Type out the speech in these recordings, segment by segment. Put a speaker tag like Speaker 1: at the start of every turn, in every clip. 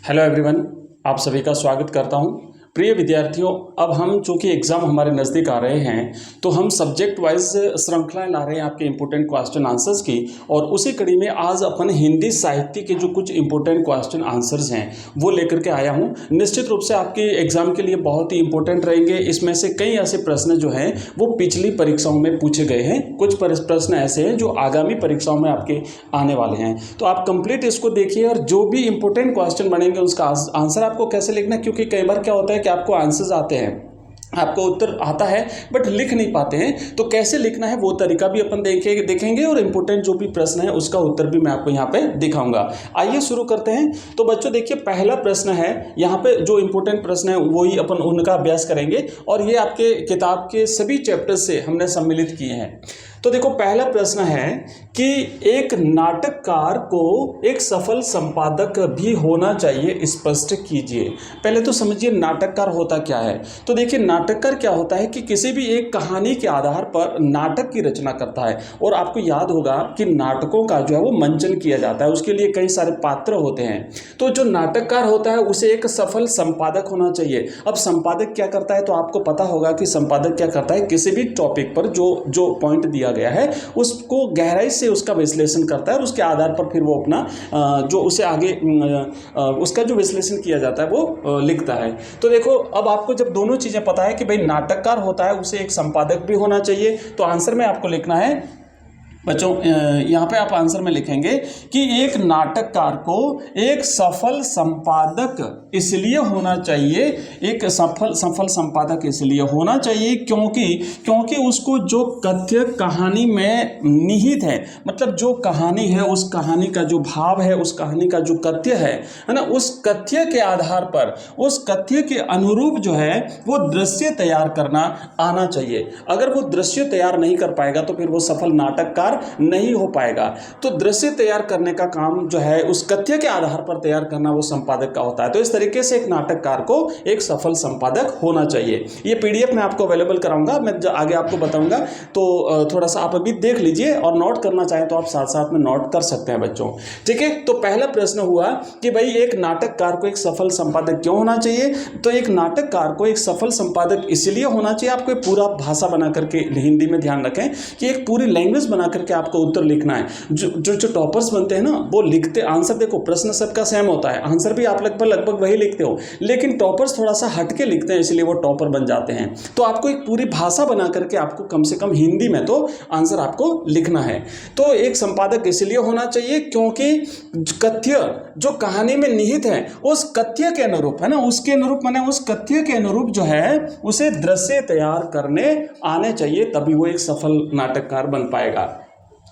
Speaker 1: Hello everyone, आप सभी का स्वागत करता हूं। प्रिय विद्यार्थियों, अब हम चूंकि एग्ज़ाम हमारे नज़दीक आ रहे हैं तो हम सब्जेक्ट वाइज श्रृंखलाएं ला रहे हैं आपके इम्पोर्टेंट क्वेश्चन आंसर्स की। और उसी कड़ी में आज अपन हिंदी साहित्य के जो कुछ इम्पोर्टेंट क्वेश्चन आंसर्स हैं वो लेकर के आया हूं। निश्चित रूप से आपके एग्ज़ाम के लिए बहुत ही इंपॉर्टेंट रहेंगे। इसमें से कई ऐसे प्रश्न जो हैं वो पिछली परीक्षाओं में पूछे गए हैं, कुछ प्रश्न ऐसे हैं जो आगामी परीक्षाओं में आपके आने वाले हैं। तो आप कंप्लीट इसको देखिए और जो भी इंपॉर्टेंट क्वेश्चन बनेंगे उसका आंसर आपको कैसे लिखना है, क्योंकि कई बार क्या होता है कि आपको आंसर्स आते हैं, आपको उत्तर आता है बट लिख नहीं पाते हैं। तो कैसे लिखना है वो तरीका भी अपन देखेंगे और इंपॉर्टेंट जो भी प्रश्न है उसका उत्तर भी मैं आपको यहाँ पे दिखाऊंगा। आइए शुरू करते हैं। तो बच्चों देखिए, पहला प्रश्न है, यहाँ पे जो इंपॉर्टेंट प्रश्न है वही अपन उनका अभ्यास करेंगे और ये आपके किताब के सभी चैप्टर से हमने सम्मिलित किए हैं। तो देखो, पहला प्रश्न है कि एक नाटककार को एक सफल संपादक भी होना चाहिए, स्पष्ट कीजिए। पहले तो समझिए नाटककार होता क्या है। तो देखिए, नाटककार क्या होता है कि किसी भी एक कहानी के आधार पर नाटक की रचना करता है। और आपको याद होगा कि नाटकों का जो है वो मंचन किया जाता है, उसके लिए कई सारे पात्र होते हैं। तो जो नाटककार होता है उसे एक सफल संपादक होना चाहिए। अब संपादक क्या करता है, तो आपको पता होगा कि संपादक क्या करता है, किसी भी टॉपिक पर जो पॉइंट दिया गया है उसको गहराई से उसका विश्लेषण करता है और उसके आधार पर फिर वो अपना जो उसे आगे उसका जो विश्लेषण किया जाता है वो लिखता है। तो देखो, अब आपको जब दोनों चीजें पता है कि भाई नाटककार होता है उसे एक संपादक भी होना चाहिए, तो आंसर में आपको लिखना है बच्चों, यहाँ पे आप आंसर में लिखेंगे कि एक नाटककार को एक सफल संपादक इसलिए होना चाहिए, एक सफल संपादक इसलिए होना चाहिए क्योंकि उसको जो कथ्य कहानी में निहित है, मतलब जो कहानी है उस कहानी का जो भाव है, उस कहानी का जो कथ्य है ना, उस कथ्य के आधार पर, उस कथ्य के अनुरूप जो है वो दृश्य तैयार करना आना चाहिए। अगर वो दृश्य तैयार नहीं कर पाएगा तो फिर वो सफल नाटककार नहीं हो पाएगा। तो दृश्य तैयार करने का काम जो है उस कथ्य के आधार पर तैयार करना वो संपादक का होता है। तो इस तरीके से एक नाटककार को एक सफल संपादक होना चाहिए। ये पीडीएफ मैं आपको अवेलेबल कराऊंगा, मैं आगे आपको बताऊंगा, तो थोड़ा सा आप अभी देख लीजिए और नोट करना चाहें तो आप साथ साथ में नोट कर सकते हैं बच्चों। ठीक है, तो पहला प्रश्न हुआ कि भाई एक नाटककार को एक सफल संपादक क्यों होना चाहिए। तो एक नाटककार को एक सफल संपादक इसलिए होना चाहिए, आपको पूरा भाषा बना करके हिंदी में ध्यान रखें कि एक पूरी लैंग्वेज बना करके आपको उत्तर लिखना है। जो टॉपर्स बनते हैं ना वो लिखते आंसर, देखो प्रश्न सबका सेम होता है, आंसर भी आप लगभग वही लिखते हो, लेकिन टॉपर्स थोड़ा सा हटके लिखते हैं इसलिए वो टॉपर बन जाते हैं। तो आपको एक पूरी भाषा बना करके आपको कम से कम हिंदी में तो आंसर आपको लिखना है। तो एक संपादक इसलिए होना चाहिए क्योंकि कथ्य जो कहानी में निहित है उस कथ्य के अनुरूप है ना, उसके अनुरूप माने उस कथ्य के अनुरूप जो है उसे दृश्य तैयार करने आने चाहिए, तभी वो एक सफल नाटककार बन पाएगा।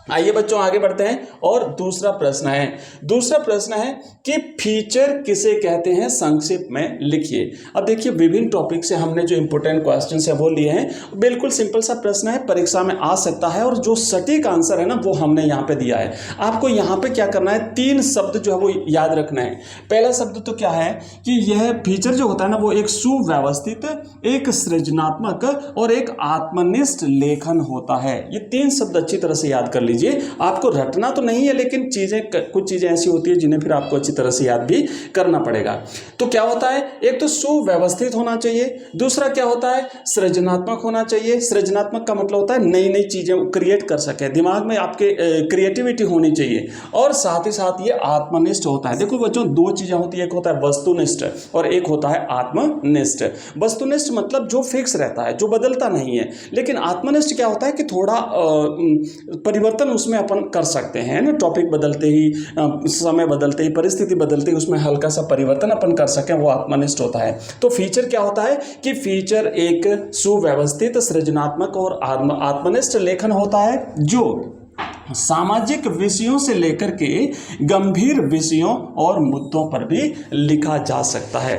Speaker 1: आइए बच्चों आगे बढ़ते हैं और दूसरा प्रश्न है कि फीचर किसे कहते हैं, संक्षेप में लिखिए। अब देखिए, विभिन्न टॉपिक से हमने जो इंपॉर्टेंट क्वेश्चंस है वो लिए हैं। बिल्कुल सिंपल सा प्रश्न है, परीक्षा में आ सकता है और जो सटीक आंसर है ना वो हमने यहाँ पे दिया है। आपको यहाँ पे क्या करना है, 3 शब्द जो है वो याद रखना है। पहला शब्द तो क्या है कि यह फीचर जो होता है ना वो एक सुव्यवस्थित, एक सृजनात्मक और एक आत्मनिष्ठ लेखन होता है। ये 3 शब्द अच्छी तरह से याद कर लीजिए। आपको रटना तो नहीं है, लेकिन कुछ चीजें ऐसी होती है जिन्हें फिर आपको अच्छी तरह से याद भी करना पड़ेगा। तो क्या होता है, एक तो सुव्यवस्थित होना चाहिए, दूसरा क्या होता है सृजनात्मक होना चाहिए। सृजनात्मक का मतलब होता है नई नई चीजें क्रिएट कर सके, दिमाग में आपके क्रिएटिविटी होनी चाहिए, और साथ ही साथ ये आत्मनिष्ठ होता है। देखो बच्चों, 2 चीजें होती है, एक होता है वस्तुनिष्ठ और एक होता है आत्मनिष्ठ। वस्तुनिष्ठ मतलब जो फिक्स रहता है, जो बदलता नहीं है, लेकिन आत्मनिष्ठ क्या होता है कि थोड़ा परिवर्तन उसमें अपन कर सकते हैं ना, टॉपिक बदलते ही, समय बदलते ही, परिस्थिति बदलते ही उसमें हल्का सा परिवर्तन अपन कर सकें, वो आत्मनिष्ठ होता है। तो फीचर क्या होता है कि फीचर एक सुव्यवस्थित, सृजनात्मक और आत्मनिष्ठ लेखन होता है जो सामाजिक विषयों से लेकर के गंभीर विषयों और मुद्दों पर भी लिखा जा सकता है।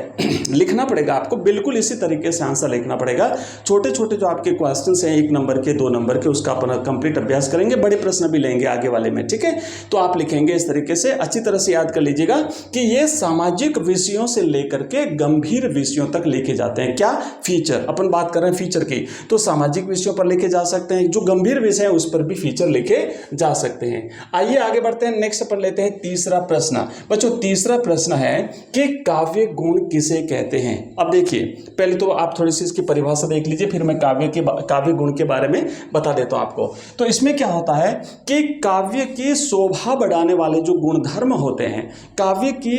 Speaker 1: लिखना पड़ेगा आपको, बिल्कुल इसी तरीके से आंसर लिखना पड़ेगा। छोटे छोटे जो आपके क्वेश्चंस हैं 1 नंबर के, 2 नंबर के, उसका अपना कंप्लीट अभ्यास करेंगे, बड़े प्रश्न भी लेंगे आगे वाले में। ठीक है, तो आप लिखेंगे इस तरीके से, अच्छी तरह से याद कर लीजिएगा कि ये सामाजिक विषयों से लेकर के गंभीर विषयों तक लिखे जाते हैं। क्या फीचर, अपन बात कर रहे हैं फीचर की, तो सामाजिक विषयों पर लिखे जा सकते हैं, जो गंभीर विषय है उस पर भी फीचर लिखे जा सकते हैं। आइए आगे बढ़ते हैं, नेक्स्ट पढ़ लेते हैं तीसरा प्रश्न। बच्चों तीसरा प्रश्न है कि काव्य गुण किसे कहते हैं। अब देखिए, पहले तो आप थोड़ी सी इसकी परिभाषा देख लीजिए, फिर मैं काव्य गुण के बारे में बता देता हूं आपको। तो इसमें क्या होता है कि काव्य की शोभा बढ़ाने वाले जो गुणधर्म होते हैं, काव्य की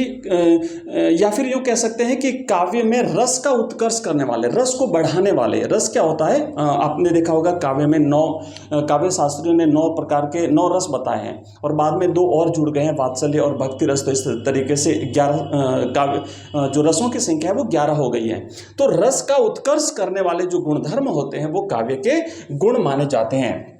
Speaker 1: या फिर यूं कह सकते हैं कि काव्य में रस का उत्कर्ष करने वाले, रस को बढ़ाने वाले। रस क्या होता है, आपने देखा होगा काव्य में काव्य शास्त्रियों ने 9 प्रकार के 9 रस बताए हैं और बाद में 2 और जुड़ गए हैं, वात्सल्य और भक्ति रस। तो इस तरीके से 11 काव्य जो रसों की संख्या है वो 11 हो गई है। तो रस का उत्कर्ष करने वाले जो गुणधर्म होते हैं वो काव्य के गुण माने जाते हैं।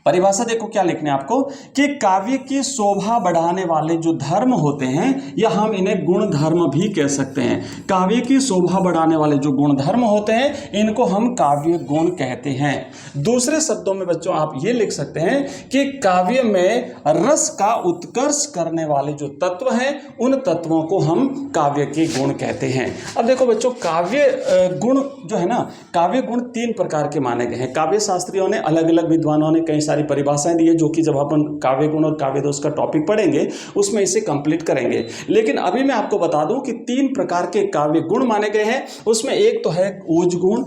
Speaker 1: परिभाषा देखो क्या लिखने आपको कि काव्य की शोभा बढ़ाने वाले जो धर्म होते हैं या हम इन्हें गुण धर्म भी कह सकते हैं। काव्य की शोभा बढ़ाने वाले जो गुण धर्म होते हैं इनको हम काव्य गुण कहते हैं। दूसरे शब्दों में बच्चों आप ये लिख सकते हैं कि काव्य में रस का उत्कर्ष करने वाले जो तत्व हैं उन तत्वों को हम काव्य के गुण कहते हैं। अब देखो बच्चों, काव्य गुण जो है ना, काव्य गुण 3 प्रकार के माने गए हैं। काव्य शास्त्रियों ने, अलग अलग विद्वानों ने कई सारी परिभाषाएं दी है, जो कि जब अपन काव्य गुण और काव्य दोष का टॉपिक पढ़ेंगे उसमें इसे कंप्लीट करेंगे। लेकिन अभी मैं आपको बता दूं कि 3 प्रकार के काव्य गुण माने गए हैं। उसमें एक तो है ओज गुण,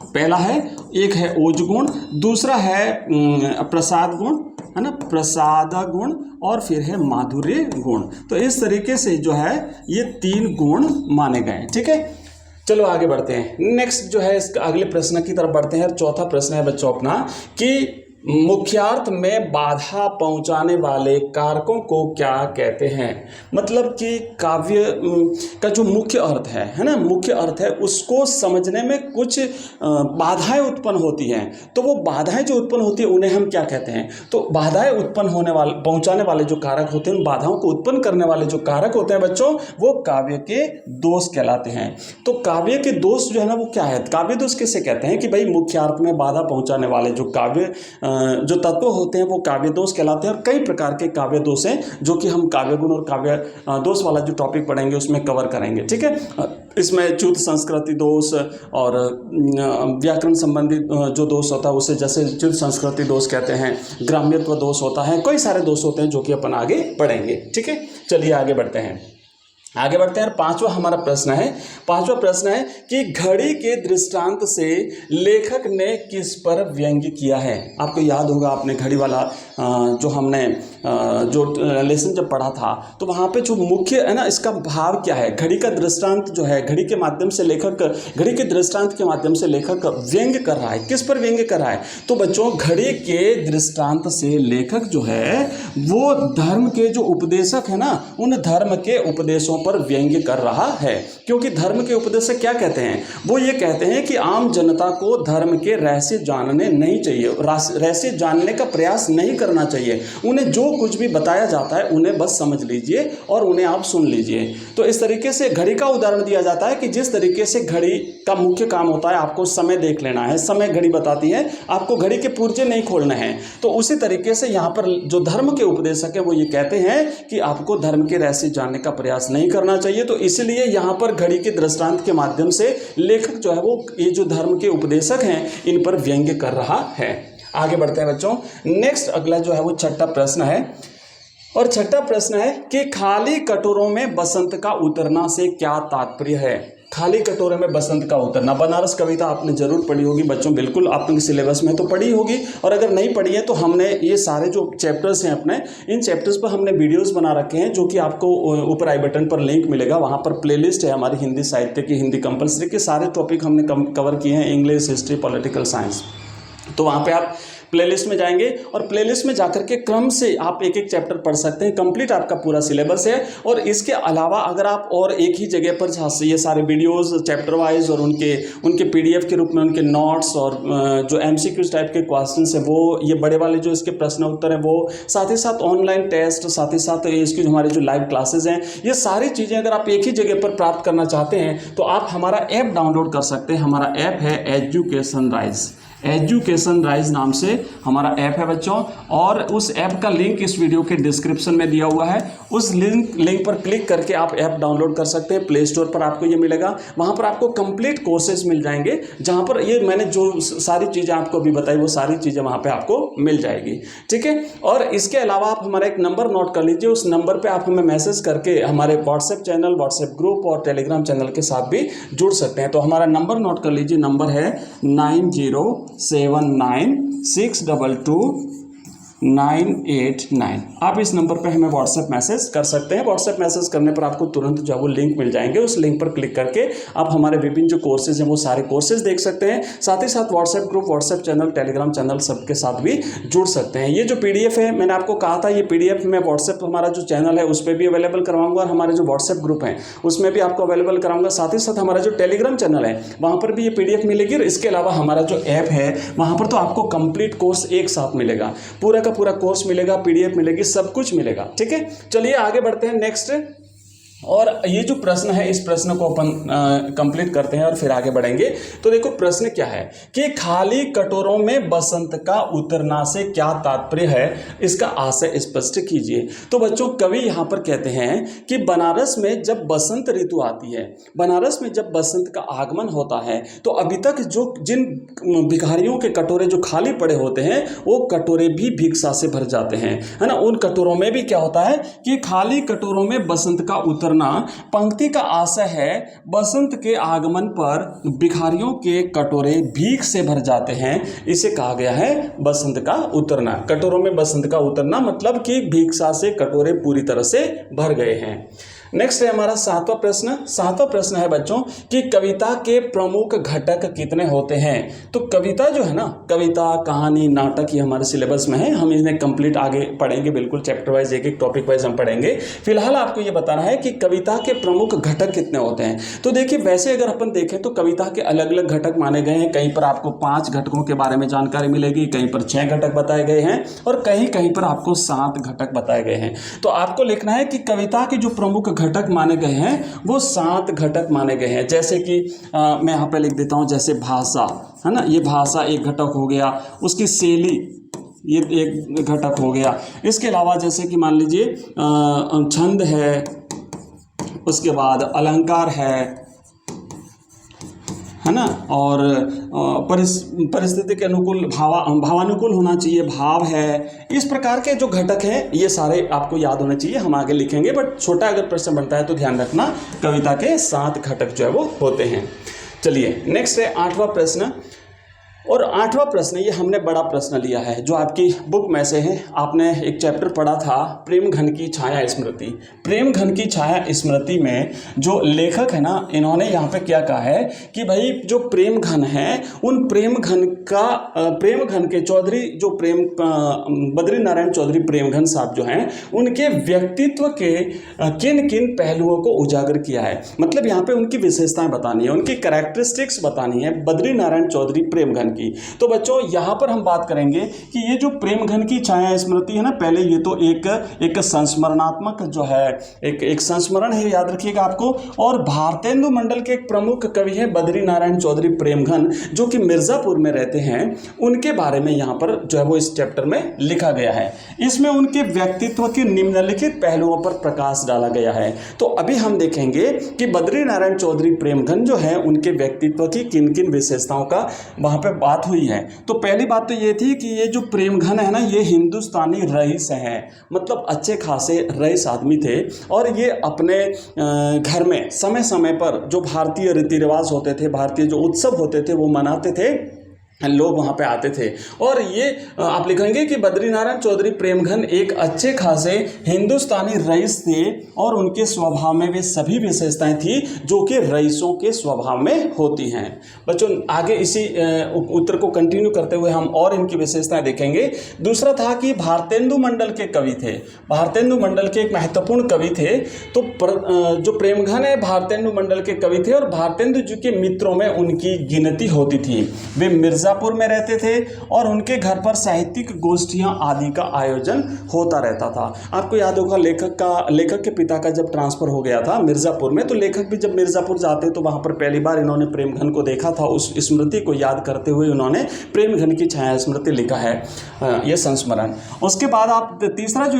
Speaker 1: पहला है, एक है ओज गुण, दूसरा है प्रसाद गुण, है ना, प्रसाद गुण, और फिर है माधुर्य गुण। तो इस तरीके से जो है ये 3 गुण माने गए। ठीक है, चलो आगे बढ़ते हैं। नेक्स्ट जो है इसका अगले प्रश्न की तरफ बढ़ते हैं। चौथा प्रश्न है बच्चों अपना कि मुख्यार्थ में बाधा पहुंचाने वाले कारकों को क्या कहते हैं। मतलब कि काव्य का जो मुख्य अर्थ है ना, मुख्य अर्थ है, उसको समझने में कुछ बाधाएं उत्पन्न होती हैं। तो वो बाधाएं जो उत्पन्न होती है उन्हें हम क्या कहते हैं। तो बाधाएं उत्पन्न होने वाले, पहुंचाने वाले जो कारक होते हैं, उन बाधाओं को उत्पन्न करने वाले जो कारक होते हैं बच्चों, वो काव्य के दोष कहलाते हैं। तो काव्य के दोष जो है ना वो क्या है, काव्य दोष किसे कहते हैं कि भाई मुख्यार्थ में बाधा पहुंचाने वाले जो काव्य जो तत्व होते हैं वो काव्य दोष कहलाते हैं। और कई प्रकार के काव्य दोष हैं जो कि हम काव्य गुण और काव्य दोष वाला जो टॉपिक पढ़ेंगे उसमें कवर करेंगे। ठीक है, इसमें च्युत संस्कृति दोष और व्याकरण संबंधित जो दोष होता है उसे जैसे च्युत संस्कृति दोष कहते हैं, ग्राम्यत्व दोष होता है, कई सारे दोष होते हैं जो कि अपन आगे पढ़ेंगे। ठीक है, चलिए आगे बढ़ते हैं। पांचवा हमारा प्रश्न है, पांचवा प्रश्न है कि घड़ी के दृष्टांत से लेखक ने किस पर व्यंग्य किया है। आपको याद होगा, आपने घड़ी वाला जो हमने जो लेसन जब पढ़ा था तो वहाँ पे जो मुख्य है ना, इसका भाव क्या है। घड़ी का दृष्टांत जो है, घड़ी के माध्यम से लेखक, घड़ी के दृष्टांत के माध्यम से लेखक व्यंग्य कर रहा है। किस पर व्यंग्य कर रहा है। तो बच्चों, घड़ी के दृष्टांत से लेखक जो है वो धर्म के जो उपदेशक है ना, उन धर्म के उपदेशों पर व्यंग्य कर रहा है। क्योंकि धर्म के उपदेशक क्या कहते हैं, वो ये कहते हैं कि आम जनता को धर्म के रहस्य जानने नहीं चाहिए, रहस्य जानने का प्रयास नहीं करना चाहिए। उन्हें जो कुछ भी बताया जाता है उन्हें बस समझ लीजिए और उन्हें आप सुन लीजिए। तो इस तरीके से घड़ी का उदाहरण दिया जाता है कि जिस तरीके से घड़ी का मुख्य काम होता है आपको समय देख लेना है, समय घड़ी बताती है, आपको घड़ी के पुर्जे नहीं खोलने हैं। तो उसी तरीके से यहाँ पर जो धर्म के उपदेशक है वो ये कहते हैं कि आपको धर्म के रहस्य जानने का प्रयास नहीं करना चाहिए। तो इसलिए यहाँ पर घड़ी के दृष्टांत के माध्यम से लेखक जो है वो ये जो धर्म के उपदेशक हैं इन पर व्यंग्य कर रहा है। आगे बढ़ते हैं बच्चों। नेक्स्ट अगला जो है वो छठा प्रश्न है, और छठा प्रश्न है कि खाली कटोरों में बसंत का उतरना से क्या तात्पर्य है। खाली कटोरे में बसंत का उतरना, बनारस कविता आपने जरूर पढ़ी होगी बच्चों, बिल्कुल आपके सिलेबस में तो पढ़ी होगी, और अगर नहीं पढ़ी है तो हमने ये सारे जो चैप्टर्स हैं अपने, इन चैप्टर्स पर हमने वीडियोस बना रखे हैं जो कि आपको ऊपर आई बटन पर लिंक मिलेगा। वहाँ पर प्लेलिस्ट है हमारी हिंदी साहित्य की, हिंदी कंपलसरी के सारे टॉपिक हमने कवर किए हैं, इंग्लिश, हिस्ट्री, पॉलिटिकल साइंस। तो वहाँ पर आप प्लेलिस्ट में जाएंगे और प्लेलिस्ट में जाकर के क्रम से आप एक एक चैप्टर पढ़ सकते हैं। कंप्लीट आपका पूरा सिलेबस है। और इसके अलावा अगर आप और एक ही जगह पर ये सारे वीडियोस चैप्टर वाइज और उनके पीडीएफ के रूप में उनके नोट्स और जो एमसीक्यूज टाइप के क्वेश्चंस हैं वो, ये बड़े वाले जो इसके प्रश्न उत्तर हैं वो, साथ ही साथ ऑनलाइन टेस्ट, साथ ही साथ इसकी जो हमारी जो लाइव क्लासेज हैं, ये सारी चीज़ें अगर आप एक ही जगह पर प्राप्त करना चाहते हैं तो आप हमारा ऐप डाउनलोड कर सकते हैं। हमारा ऐप है एजुकेशन राइज। एजुकेशन राइज नाम से हमारा ऐप है बच्चों, और उस ऐप का लिंक इस वीडियो के डिस्क्रिप्शन में दिया हुआ है। उस लिंक पर क्लिक करके आप ऐप डाउनलोड कर सकते हैं। प्ले स्टोर पर आपको ये मिलेगा, वहाँ पर आपको कंप्लीट कोर्सेज मिल जाएंगे, जहाँ पर ये मैंने जो सारी चीज़ें आपको अभी बताई वो सारी चीज़ें वहाँ पर आपको मिल जाएगी, ठीक है। और इसके अलावा आप हमारा एक नंबर नोट कर लीजिए, उस नंबर पर आप हमें मैसेज करके हमारे व्हाट्सएप चैनल, व्हाट्सएप ग्रुप और टेलीग्राम चैनल के साथ भी जुड़ सकते हैं। तो हमारा नंबर नोट कर लीजिए, नंबर है 9079622989। आप इस नंबर पे हमें व्हाट्सएप मैसेज कर सकते हैं। व्हाट्सएप मैसेज करने पर आपको तुरंत जो है वो लिंक मिल जाएंगे, उस लिंक पर क्लिक करके आप हमारे विभिन्न जो कोर्सेज हैं वो सारे कोर्सेज देख सकते हैं। साथ ही साथ WhatsApp group, WhatsApp channel, Telegram channel सबके साथ भी जुड़ सकते हैं। ये जो PDF है, मैंने आपको कहा था ये PDF मैं व्हाट्सएप हमारा जो चैनल है उस पर भी अवेलेबल करवाऊंगा, और हमारे जो व्हाट्सएप ग्रुप है उसमें भी आपको अवेलेबल कराऊंगा। साथ ही साथ हमारा जो टेलीग्राम चैनल है वहाँ पर भी ये PDF मिलेगी, और इसके अलावा हमारा जो ऐप है वहाँ पर तो आपको कंप्लीट कोर्स एक साथ मिलेगा, पूरा का पूरा कोर्स मिलेगा, PDF मिलेगी, सब कुछ मिलेगा, ठीक है। चलिए आगे बढ़ते हैं नेक्स्ट। और ये जो प्रश्न है इस प्रश्न को अपन कंप्लीट करते हैं और फिर आगे बढ़ेंगे। तो देखो प्रश्न क्या है कि खाली कटोरों में बसंत का उतरना से क्या तात्पर्य है, इसका आशय स्पष्ट कीजिए। तो बच्चों कवि यहाँ पर कहते हैं कि बनारस में जब बसंत ऋतु आती है, बनारस में जब बसंत का आगमन होता है, तो अभी तक जो जिन भिखारियों के कटोरे जो खाली पड़े होते हैं वो कटोरे भी भिक्षा से भर जाते हैं, है ना। उन कटोरों में भी क्या होता है कि खाली कटोरों में बसंत का उतरना। पंक्ति का आशय है बसंत के आगमन पर भिखारियों के कटोरे भीख से भर जाते हैं, इसे कहा गया है बसंत का उतरना। कटोरों में बसंत का उतरना मतलब कि भिक्षा से कटोरे पूरी तरह से भर गए हैं। नेक्स्ट है हमारा सातवां प्रश्न। सातवां प्रश्न है बच्चों कि कविता के प्रमुख घटक कितने होते हैं। तो कविता जो है ना, कविता, कहानी, नाटक, ये हमारे सिलेबस में है, हम इन्हें कंप्लीट आगे पढ़ेंगे, बिल्कुल चैप्टर वाइज एक एक टॉपिक वाइज हम पढ़ेंगे। फिलहाल आपको ये बताना है कि कविता के प्रमुख घटक कितने होते हैं। तो देखिए वैसे अगर अपन देखें तो कविता के अलग अलग घटक माने गए हैं। कहीं पर आपको 5 घटकों के बारे में जानकारी मिलेगी, कहीं पर 6 घटक बताए गए हैं, और कहीं कहीं पर आपको 7 घटक बताए गए हैं। तो आपको लिखना है कि कविता के जो प्रमुख घटक माने गए हैं वो 7 घटक माने गए हैं। जैसे कि मैं यहाँ पे लिख देता हूँ, जैसे भाषा है ना, ये भाषा एक घटक हो गया, उसकी शैली ये एक घटक हो गया। इसके अलावा जैसे कि मान लीजिए छंद है, उसके बाद अलंकार है ना, और परिस्थिति के अनुकूल भावानुकूल होना चाहिए, भाव है। इस प्रकार के जो घटक हैं ये सारे आपको याद होने चाहिए, हम आगे लिखेंगे, बट छोटा अगर प्रश्न बनता है तो ध्यान रखना कविता के 7 घटक जो है वो होते हैं। चलिए नेक्स्ट है 8वां प्रश्न। और 8वां प्रश्न ये हमने बड़ा प्रश्न लिया है जो आपकी बुक में से है। आपने एक चैप्टर पढ़ा था प्रेम घन की छाया स्मृति। प्रेम घन की छाया स्मृति में जो लेखक है ना, इन्होंने यहाँ पे क्या कहा है कि भाई जो प्रेम घन है उन प्रेम घन के चौधरी जो बद्री नारायण चौधरी प्रेमघन साहब जो हैं उनके व्यक्तित्व के किन किन पहलुओं को उजागर किया है। मतलब यहाँ पे उनकी विशेषताएं बतानी है, उनकी कैरेक्टरिस्टिक्स बतानी है बद्री नारायण चौधरी प्रेमघन की। तो बच्चों यहाँ पर हम बात करेंगे कि ये जो प्रेमघन की छाया स्मृति है ना, पहले ये तो एक संस्मरणात्मक जो है एक संस्मरण है, याद रखिएगा आपको। और भारतेंदु मंडल के एक प्रमुख कवि है बद्री नारायण चौधरी प्रेमघन जो कि मिर्जापुर में रहते हैं, उनके बारे में यहाँ पर जो है वो इस चैप्टर में लिखा गया है। इसमें उनके व्यक्तित्व के निम्नलिखित पहलुओं पर प्रकाश डाला गया है। तो अभी हम देखेंगे कि बद्री नारायण चौधरी प्रेमघन जो है उनके व्यक्तित्व की किन किन विशेषताओं का वहाँ पे बात हुई है। तो पहली बात तो ये थी कि ये जो प्रेमघन है ना, ये हिंदुस्तानी रईस हैं, मतलब अच्छे खासे रईस आदमी थे। और ये अपने घर में समय समय पर जो भारतीय रीति रिवाज होते थे, भारतीय जो उत्सव होते थे वो मनाते थे, लोग वहाँ पे आते थे। और ये आप लिखेंगे कि बद्री नारायण चौधरी प्रेमघन एक अच्छे खासे हिंदुस्तानी रईस थे और उनके स्वभाव में वे सभी विशेषताएं थी जो कि रईसों के स्वभाव में होती हैं। बच्चों आगे इसी उत्तर को कंटिन्यू करते हुए हम और इनकी विशेषताएं देखेंगे। दूसरा था कि भारतेंदु मंडल के कवि थे, भारतेंदु मंडल के एक महत्वपूर्ण कवि थे। तो जो प्रेमघन है भारतेंदु मंडल के कवि थे और भारतेंदु जी के मित्रों में उनकी गिनती होती थी। वे मिर्जा मिर्ज़ापुर में रहते थे और उनके घर पर साहित्यिक गोष्ठियाँ आदि का आयोजन होता रहता था। आपको याद होगा लेखक के पिता का जब ट्रांसफ़र हो गया था मिर्ज़ापुर में, तो लेखक भी जब मिर्ज़ापुर जाते तो वहाँ पर पहली बार इन्होंने प्रेमघन को देखा था। उस स्मृति को याद करते हुए उन्होंने प्रेमघन की छाया स्मृति लिखा है, ये संस्मरण। उसके बाद आप तीसरा जो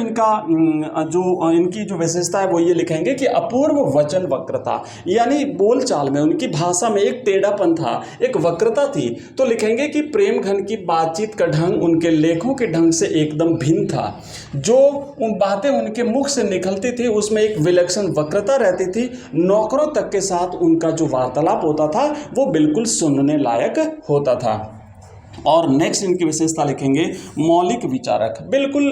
Speaker 1: इनकी जो विशेषता है वो ये लिखेंगे कि अपूर्व वचन वक्रता, यानी बोलचाल में उनकी भाषा में एक टेढ़ापन था, एक वक्रता थी। तो लिखेंगे कि प्रेमघन की बातचीत का ढंग उनके लेखों के ढंग से एकदम भिन्न था। जो बातें उनके मुख से निकलती थी उसमें एक विलक्षण वक्रता रहती थी। नौकरों तक के साथ उनका जो वार्तालाप होता था वो बिल्कुल सुनने लायक होता था। और नेक्स्ट इनकी विशेषता लिखेंगे मौलिक विचारक, बिल्कुल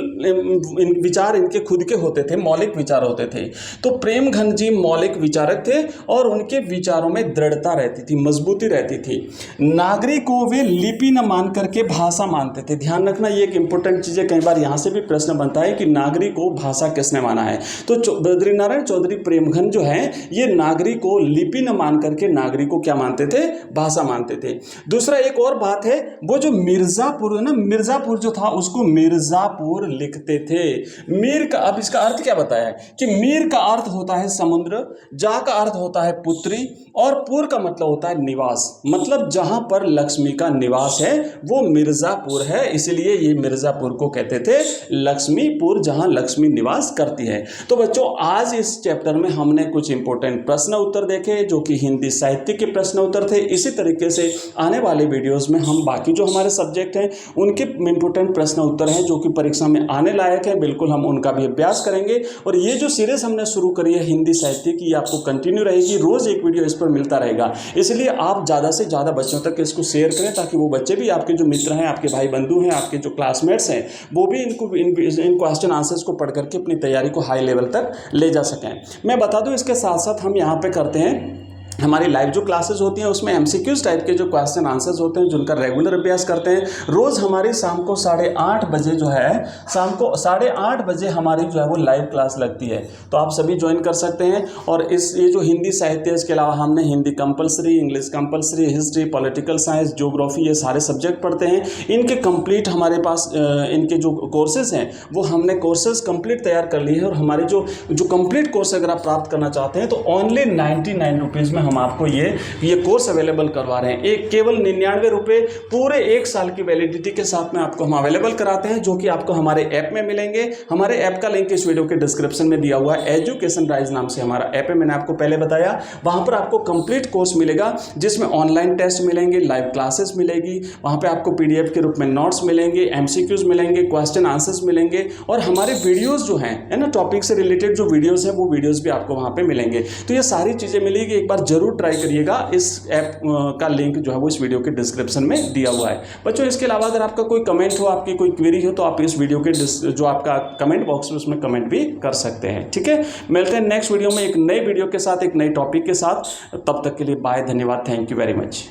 Speaker 1: विचार इनके खुद के होते थे, मौलिक विचार होते थे। तो प्रेमघन जी मौलिक विचारक थे और उनके विचारों में दृढ़ता रहती थी, मजबूती रहती थी। नागरिक को वे लिपि न मान करके भाषा मानते थे। ध्यान रखना, ये एक इंपॉर्टेंट चीज़ है, कई बार यहाँ से भी प्रश्न बनता है कि नागरिक को भाषा किसने माना है। तो बद्रीनारायण चौधरी प्रेमघन जो है ये नागरिक को लिपि न मान करके नागरिक को क्या मानते थे, भाषा मानते थे। दूसरा एक और बात है, वो जो मिर्ज़ापुर है ना, मिर्ज़ापुर जो था उसको मिर्ज़ापुर लिखते थे। मीर का, अब इसका अर्थ क्या बताया है कि मीर का अर्थ होता है समुद्र, जा का अर्थ होता है पुत्री और पुर का मतलब होता है निवास, मतलब जहां पर लक्ष्मी का निवास है वो मिर्ज़ापुर है, इसलिए ये मिर्ज़ापुर को कहते थे लक्ष्मीपुर, जहां लक्ष्मी निवास करती है। तो बच्चों आज इस चैप्टर में हमने कुछ इंपॉर्टेंट प्रश्न उत्तर देखे जो कि हिंदी साहित्य के प्रश्न उत्तर थे। इसी तरीके से आने वाले वीडियोज में हम बाकी जो हमारे सब्जेक्ट हैं उनके इंपोर्टेंट प्रश्न उत्तर हैं जो कि परीक्षा में आने लायक है, बिल्कुल हम उनका भी अभ्यास करेंगे। और ये जो सीरीज हमने शुरू करी है हिंदी साहित्य की, ये आपको कंटिन्यू रहेगी, रोज एक वीडियो इस पर मिलता रहेगा। इसलिए आप ज़्यादा से ज़्यादा बच्चों तक इसको शेयर करें ताकि वो बच्चे भी, आपके जो मित्र हैं, आपके भाई बंधु हैं, आपके जो क्लासमेट्स हैं, वो भी इन क्वेश्चन आंसर्स को पढ़ करके अपनी तैयारी को हाई लेवल तक ले जा सकें। मैं बता दूँ इसके साथ साथ हम यहाँ पर करते हैं हमारी लाइव जो क्लासेस होती हैं उसमें एमसीक्यूज टाइप के जो क्वेश्चन आंसर्स होते हैं जिनका रेगुलर अभ्यास करते हैं। रोज़ हमारी शाम को 8:30 बजे जो है, शाम को 8:30 बजे हमारी जो है वो लाइव क्लास लगती है, तो आप सभी ज्वाइन कर सकते हैं। और ये जो हिंदी साहित्य, इसके अलावा हमने Hindi compulsory, English compulsory, history, political science, geography, ये सारे सब्जेक्ट पढ़ते हैं। इनके कंप्लीट हमारे पास इनके जो कोर्सेज हैं वो हमने कोर्सेज कंप्लीट तैयार कर लिए हैं। और हमारे जो कंप्लीट कोर्स अगर आप प्राप्त करना चाहते हैं तो ओनली 99 रुपीज़ में हम आपको ये कोर्स अवेलेबल करवा रहे हैं। एक केवल 99 रुपये पूरे 1 साल की वैलिडिटी के साथ में आपको हम अवेलेबल कराते हैं, जो कि आपको हमारे ऐप में मिलेंगे। हमारे ऐप का लिंक इस वीडियो के डिस्क्रिप्शन में दिया हुआ है। एजुकेशन राइज नाम से हमारा ऐप है, मैंने आपको पहले बताया। वहां पर आपको कंप्लीट कोर्स मिलेगा जिसमें ऑनलाइन टेस्ट मिलेंगे, लाइव क्लासेस मिलेगी, वहां पर आपको PDF के रूप में नोट्स मिलेंगे, MCQs मिलेंगे, क्वेश्चन आंसर्स मिलेंगे और हमारे वीडियोज जो है ना, टॉपिक से रिलेटेड जो वीडियोज हैं वो वीडियोज भी आपको वहां पर मिलेंगे। तो ये सारी चीज़ें मिलेगी, एक बार जरूर ट्राई करिएगा। इस ऐप का लिंक जो है वो इस वीडियो के डिस्क्रिप्शन में दिया हुआ है। बच्चों इसके अलावा अगर आपका कोई कमेंट हो, आपकी कोई क्वेरी हो, तो आप इस वीडियो के जो आपका कमेंट बॉक्स में उसमें कमेंट भी कर सकते हैं। ठीक है, मिलते हैं नेक्स्ट वीडियो में एक नए वीडियो के साथ, एक नए टॉपिक के साथ। तब तक के लिए बाय, धन्यवाद, थैंक यू वेरी मच।